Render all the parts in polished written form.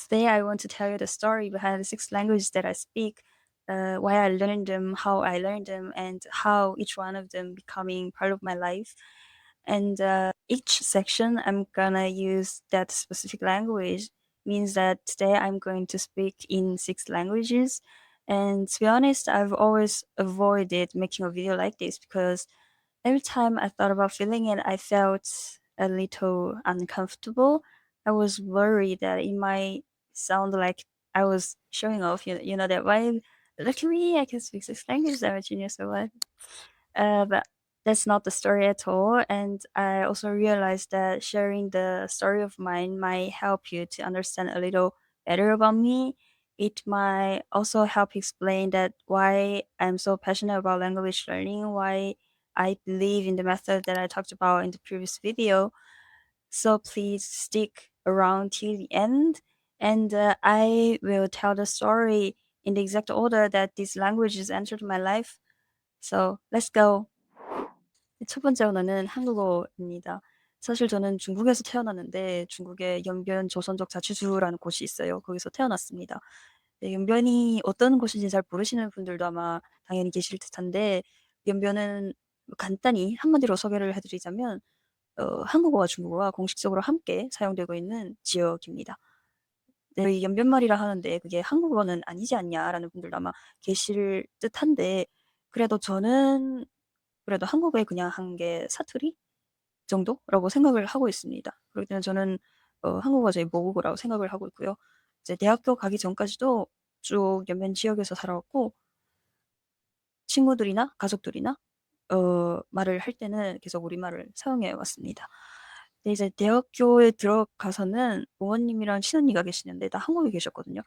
Today, I want to tell you the story behind the six languages that I speak, why I learned them, how I learned them, and how each one of them becoming part of my life. And each section, I'm gonna use that specific language. Means that today I'm going to speak in six languages. And to be honest, I've always avoided making a video like this because every time I thought about filming it, I felt a little uncomfortable. I was worried that it might sound like I was showing off, you know that vibe. Look at me, I can speak six languages. I'm a genius or what? But that's not the story at all. And I also realized that sharing the story of mine might help you to understand a little better about me. It might also help explain that why I'm so passionate about language learning, why I believe in the method that I talked about in the previous video. So please stick around till the end, and I will tell the story in the exact order that these languages entered my life. So let's go. 첫 번째 언어는 한국어입니다. 사실 저는 중국에서 태어났는데 중국의 연변 조선족 자치주라는 곳이 있어요. 거기서 태어났습니다. 네, 연변이 어떤 곳인지 잘 모르시는 분들도 아마 당연히 계실 듯한데 연변은 간단히 한마디로 소개를 해 드리자면 한국어와 중국어가 공식적으로 함께 사용되고 있는 지역입니다. 네, 저희 연변말이라 하는데 그게 "한국어는 아니지 않냐?"라는 분들도 아마 계실 듯한데 그래도 저는 그래도 한국어의 그냥 한 게 사투리 정도라고 생각을 하고 있습니다. 그렇기 때문에 저는 한국어가 제 모국어라고 생각을 하고 있고요. 이제 대학교 가기 전까지도 쭉 연변 지역에서 살아왔고 친구들이나 가족들이나 말을 할 때는 계속 우리말을 사용해 왔습니다. 근데 이제 대학교에 들어가서는 부모님이랑 친언니가 계시는데 다 한국에 계셨거든요.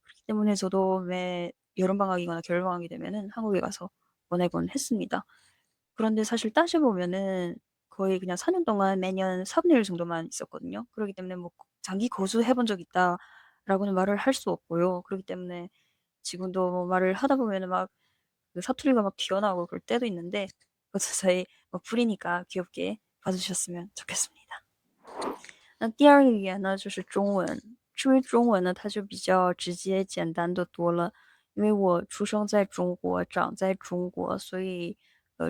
그렇기 때문에 저도 매 여름방학이거나 겨울방학이 되면은 한국에 가서 보내곤 했습니다. 그런데 사실 따져 보면은 거의 그냥 4년 동안 매년 4분의 1 정도만 있었거든요. 그러기 때문에 뭐 장기 거주해 본 적 있다라고는 말을 할 수 없고요. 그러기 때문에 지금도 뭐 말을 하다 보면은 막 그 사투리가 막 튀어나오고 그럴 때도 있는데 그것도 저희 뭐 풀이니까 귀엽게 봐주셨으면 좋겠습니다. 那第二个语言呢，就是中文。至于中文呢，它就比较直接简单的多了。因为我出生在中国，长在中国，所以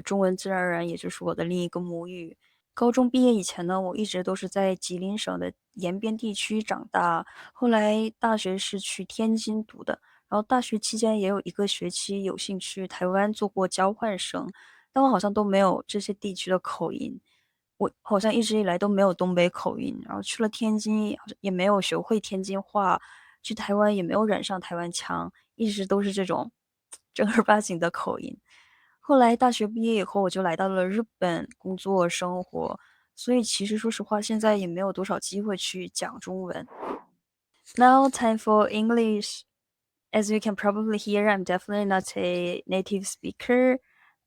中文自然而然也就是我的另一个母语。高中毕业以前呢，我一直都是在吉林省的延边地区长大，后来大学是去天津读的，然后大学期间也有一个学期有幸去台湾做过交换生，但我好像都没有这些地区的口音。我好像一直以来都没有东北口音，然后去了天津好像也没有学会天津话，去台湾也没有染上台湾腔，一直都是这种正儿八经的口音。后来大学毕业以后，我就来到了日本工作生活，所以其实说实话，现在也没有多少机会去讲中文。Now time for English. As you can probably hear, I'm definitely not a native speaker.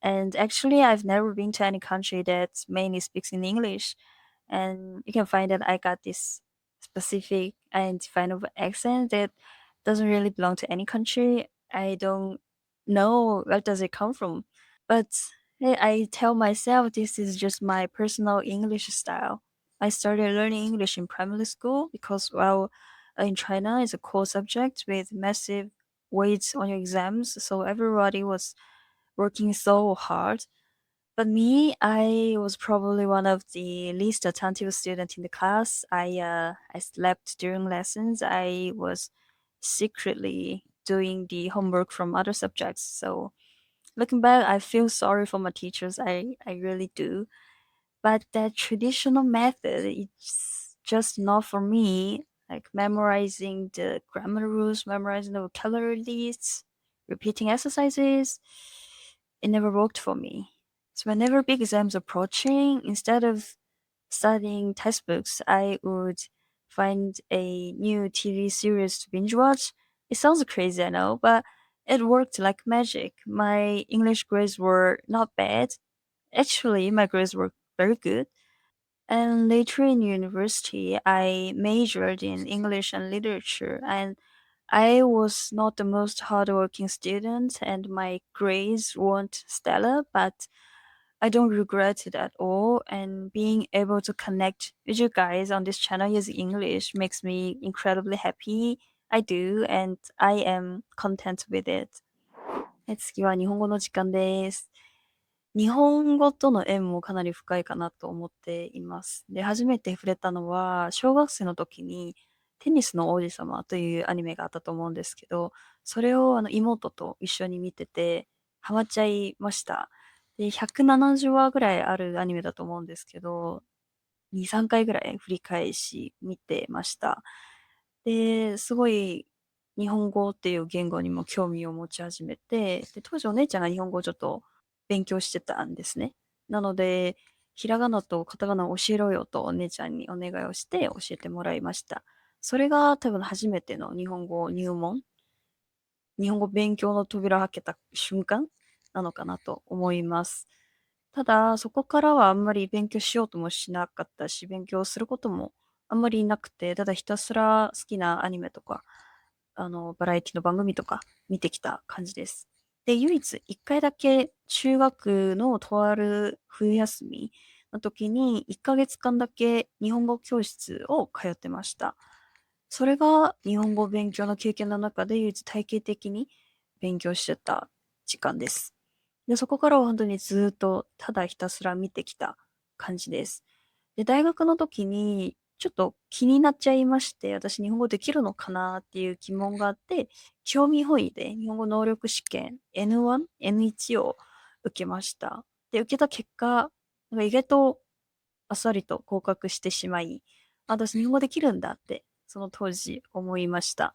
And actually, I've never been to any country that mainly speaks in English. And you can find that I got this specific and definable accent that doesn't really belong to any country. I don't know where does it come from. But I tell myself this is just my personal English style. I started learning English in primary school because, well, in China, it's a core subject with massive weights on your exams, so everybody was working so hard. But me, I was probably one of the least attentive student in the class. I slept during lessons. I was secretly doing the homework from other subjects. So looking back, I feel sorry for my teachers. I really do. But that traditional method, it's just not for me. Like memorizing the grammar rules, memorizing the vocabulary lists, repeating exercises, it never worked for me. So whenever big exams approaching, instead of studying textbooks, I would find a new TV series to binge watch. It sounds crazy, I know, but it worked like magic. My English grades were not bad. Actually, my grades were very good. And later in university, I majored in English and literature, and I was not the most hardworking student, and my grades weren't stellar, but I don't regret it at all. And being able to connect with you guys on this channel using English makes me incredibly happy. I do, and I am content with it. 次は日本語の時間です。日本語との縁もかなり深いかなと思っています。で、初めて触れたのは、小学生の時に、テニスの王子様というアニメがあったと思うんですけど、それを妹と一緒に見てて、ハマっちゃいました。で、170話ぐらいあるアニメだと思うんですけど、2、3回ぐらい振り返し見てました。で、すごい日本語っていう言語にも興味を持ち始めて、で、当時お姉ちゃんが日本語をちょっと勉強してたんですね。なので、ひらがなとカタカナを教えろよとお姉ちゃんにお願いをして教えてもらいました。それが多分初めての日本語入門、日本語勉強の扉を開けた瞬間なのかなと思います。ただ、そこからはあんまり勉強しようともしなかったし、勉強することもあんまりなくて、ただひたすら好きなアニメとか、バラエティの番組とか見てきた感じです。で、唯一一回だけ中学のとある冬休みの時に1ヶ月間だけ日本語教室を通ってました。それが日本語勉強の経験の中で唯一体系的に勉強してた時間です。で、そこからは本当にずっとただひたすら見てきた感じです。で、大学の時にちょっと気になっちゃいまして、私日本語できるのかなっていう疑問があって、興味本位で日本語能力試験 N1、N1 を受けました。で、受けた結果、意外とあっさりと合格してしまい、私日本語できるんだって、その当時思いました。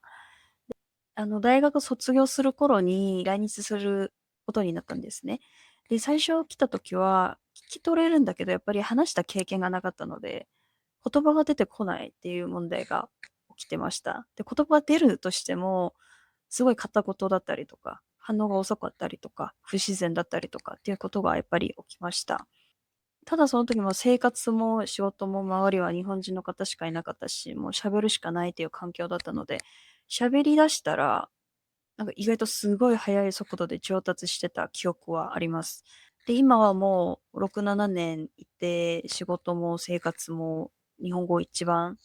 大学卒業する頃に来日することになったんですね。で、最初来た時は聞き取れるんだけど、やっぱり話した経験がなかったので、言葉が出てこないっていう問題が起きてました。で、言葉が出るとしても、すごい片言だったりとか、反応が遅かったりとか、不自然だったりとかっていうことがやっぱり起きました。ただその時も生活も仕事も周りは日本人の方しかいなかったし、もう喋るしかないっていう環境だったので、喋り出したら、なんか意外とすごい速い速度で上達してた記憶はあります。で、今はもう6、7年いて、仕事も生活も日本語を一番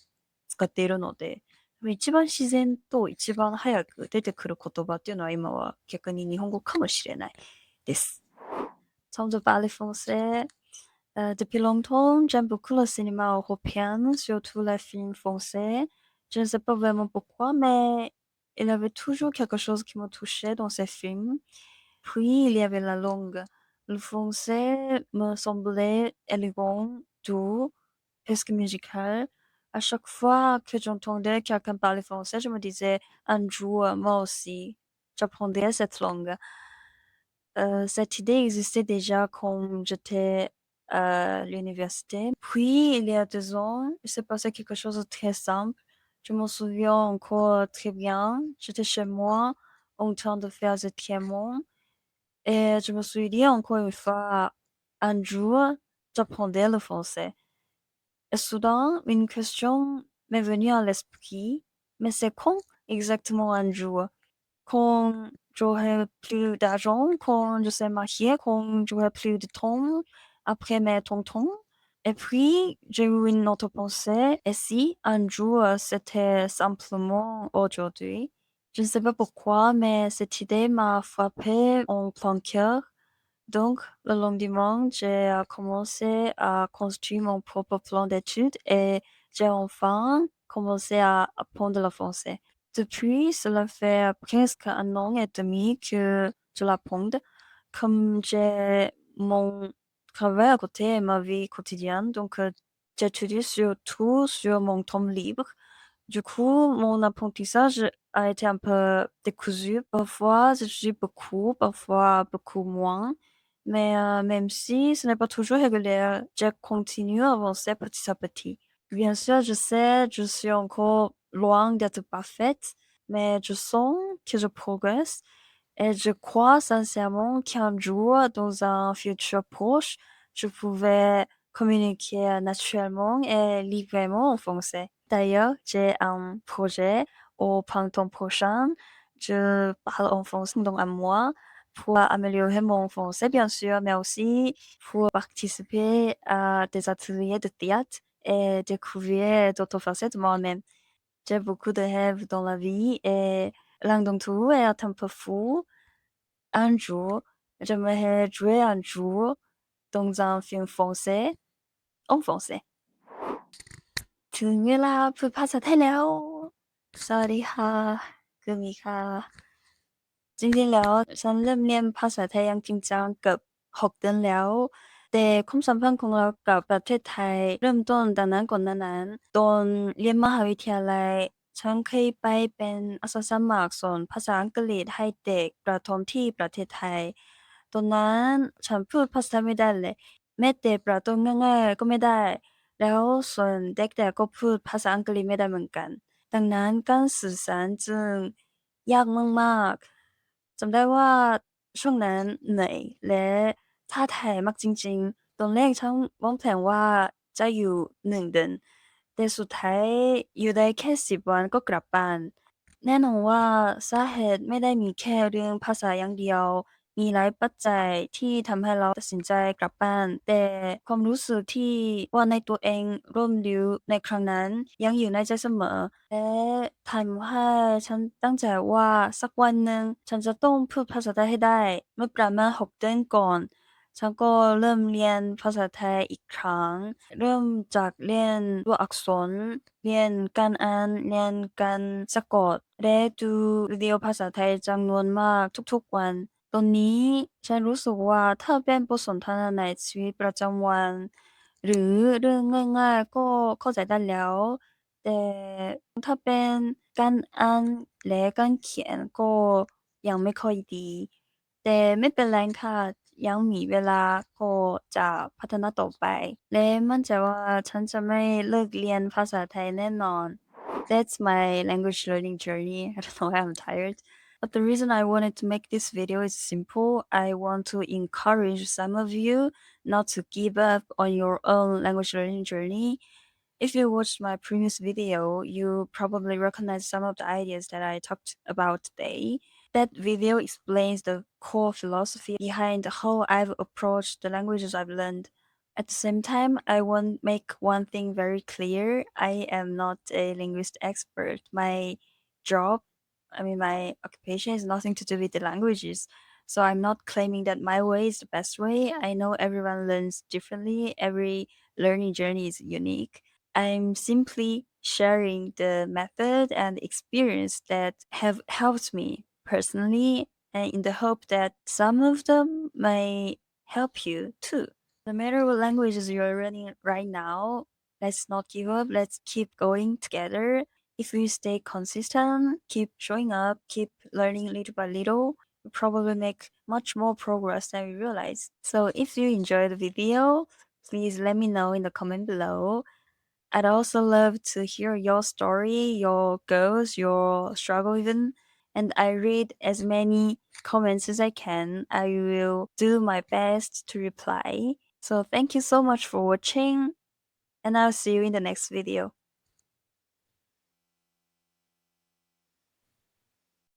使っているので、一番自然と一番早く出てくる言葉っていうのは今は逆に日本語かもしれないです。Sans de parler français, depuis longtemps, j'aime beaucoup le cinéma européen, surtout les films français. Je ne sais pas vraiment pourquoi, mais il y avait toujours quelque chose qui me touchait dans ces films. Puis, il y avait la langue. Le français me semblait élégant, doux, presque musical. À chaque fois que j'entendais quelqu'un parler français, je me disais, un jour, moi aussi, j'apprendrai cette langue. Cette idée existait déjà quand j'étais à l'université. Puis, il y a 2 ans, il s'est passé quelque chose de très simple. Je m'en souviens encore très bien. J'étais chez moi en train de faire des traitements et je me suis dit encore une fois, un jour, j'apprendrai le français. Et soudain, une question m'est venue à l'esprit, mais c'est quand exactement un jour? Quand j'aurai plus d'argent, quand je serai mariée, quand j'aurai plus de temps après mes tontons. Et puis, j'ai eu une autre pensée. Et si un jour c'était simplement aujourd'hui? Je ne sais pas pourquoi, mais cette idée m'a frappée en plein cœur. Donc, le lendemain, j'ai commencé à construire mon propre plan d'études et j'ai enfin commencé à apprendre le français. Depuis, cela fait presque 1 an et demi que je l'apprends. Comme j'ai mon travail à côté et ma vie quotidienne, donc j'étudie surtout sur mon temps libre. Du coup, mon apprentissage a été un peu décousu. Parfois, j'étudie beaucoup, parfois beaucoup moins. Mais même si ce n'est pas toujours régulier, je continue à avancer petit à petit. Bien sûr, je sais, je suis encore loin d'être parfaite, mais je sens que je progresse et je crois sincèrement qu'un jour, dans un futur proche, je pouvais communiquer naturellement et librement en français. D'ailleurs, j'ai un projet au printemps prochain. Je parle en français dans 1 mois. pour améliorer mon français, bien sûr, mais aussi pour participer à des ateliers de théâtre et découvrir d'autres facettes de moi-même. J'ai beaucoup de rêves dans la vie et l'un d'entre eux est un peu fou. Un jour, j'aimerais jouer un jour dans un film français en français. ถึงเวลาฝึกภาษาไทยแล้วสวัสดีค่ะคือมีค่ะจริงๆแล้วฉันเริ่มเรียนภาษาไทยอย่างจริงจังเกือบ6 เดือนแล้วแต่ความสัมพันธ์ของเรากับประเทศไทยเริ่มต้นดังนั้นก่อนหน้านั้นตอนเรียนมหาวิทยาลัยฉันเคยไปเป็นอาสาสมัครสอนภาษาอังกฤษให้เด็กประถมที่ประเทศไทยตอนนั้นฉันพูดภาษาไม่ได้เลยแม้แต่ประโยคง่ายๆก็ไม่ได้แล้วส่วนเด็กๆก็พูดภาษาอังกฤษไม่ได้เหมือนกันดังนั้นการสื่อสารจึงยากมากๆจำได้ว่าช่วงนั้นเหนื่อยและท้าทายมากจริงๆตอนแรกฉันวางแผนว่าจะอยู่1 เดือนแต่สุดท้ายอยู่ได้แค่10 วันก็กลับบ้าน แน่นอนว่าสาเหตุไม่ได้มีแค่เรื่องภาษาอย่างเดียวมีหลายปัจจัยที่ทำให้เราตัดสินใจกลับบ้านแต่ความรู้สึกที่ว่าในตัวเองร่วมรู้ในครั้งนั้นยังอยู่ในใจเสมอและทำให้ฉันตั้งใจว่าสักวันหนึ่งฉันจะต้องพูดภาษาไทยให้ได้เมื่อประมาณ6 เดือนก่อนฉันก็เริ่มเรียนภาษาไทยอีกครั้งเริ่มจากเรียนตัวอักษรเรียนการอ่านเรียนการสะกดและดูวิดีโอภาษาไทยจำนวนมากทุกๆวันตอนนี้ฉันรู้สึกว่าถ้าเป็นบทสนทนาในชีวิตประจำวันหรือเรื่องง่ายๆก็เข้าใจได้แล้วแต่ถ้าเป็นการอ่านและการเขียนก็ยังไม่ค่อยดีแต่ไม่เป็นไรค่ะยังมีเวลาก็จะพัฒนาต่อไปและมั่นใจว่าฉันจะไม่เลิกเรียนภาษาไทยแน่นอน That's my language learning journey. I don't know why I'm tired. But the reason I wanted to make this video is simple. I want to encourage some of you not to give up on your own language learning journey. If you watched my previous video, you probably recognize some of the ideas that I talked about today. That video explains the core philosophy behind how I've approached the languages I've learned. At the same time, I want to make one thing very clear. I am not a linguist expert. My occupation is nothing to do with the languages. So I'm not claiming that my way is the best way. I know everyone learns differently. Every learning journey is unique. I'm simply sharing the method and experience that have helped me personally and in the hope that some of them may help you too. No matter what languages you're learning right now, let's not give up. Let's keep going together. If we stay consistent, keep showing up, keep learning little by little, we'll probably make much more progress than we realize. So if you enjoyed the video, please let me know in the comment below. I'd also love to hear your story, your goals, your struggle even. And I read as many comments as I can. I will do my best to reply. So thank you so much for watching, and I'll see you in the next video.